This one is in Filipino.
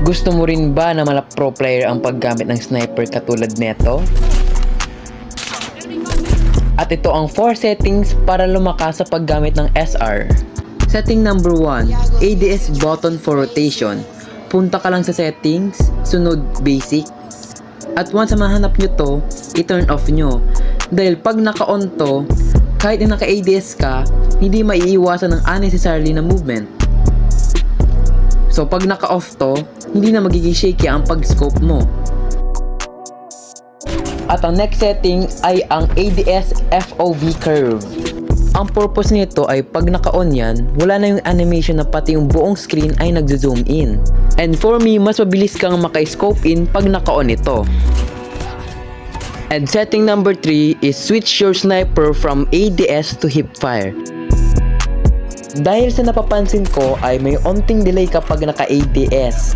Gusto mo rin ba na mala pro player ang paggamit ng sniper katulad neto? At ito ang 4 settings para lumakas sa paggamit ng SR. Setting number 1, ADS button for rotation. Punta ka lang sa settings, sunod basic. At once na mahanap nyo to, i-turn off nyo. Dahil pag naka-on to, kahit na naka-ADS ka, hindi maiiwasan ng unnecessarily na movement. So pag naka-off to, hindi na magiging shaky ang pag-scope mo. At ang next setting ay ang ADS FOV curve. Ang purpose nito ay pag naka-on yan, wala na yung animation na pati yung buong screen ay nagzo-zoom in. And for me, mas mabilis kang maka-scope in pag naka-on ito. And setting number 3 is switch your sniper from ADS to hipfire. Dahil sa napapansin ko ay may onting delay kapag naka-ADS.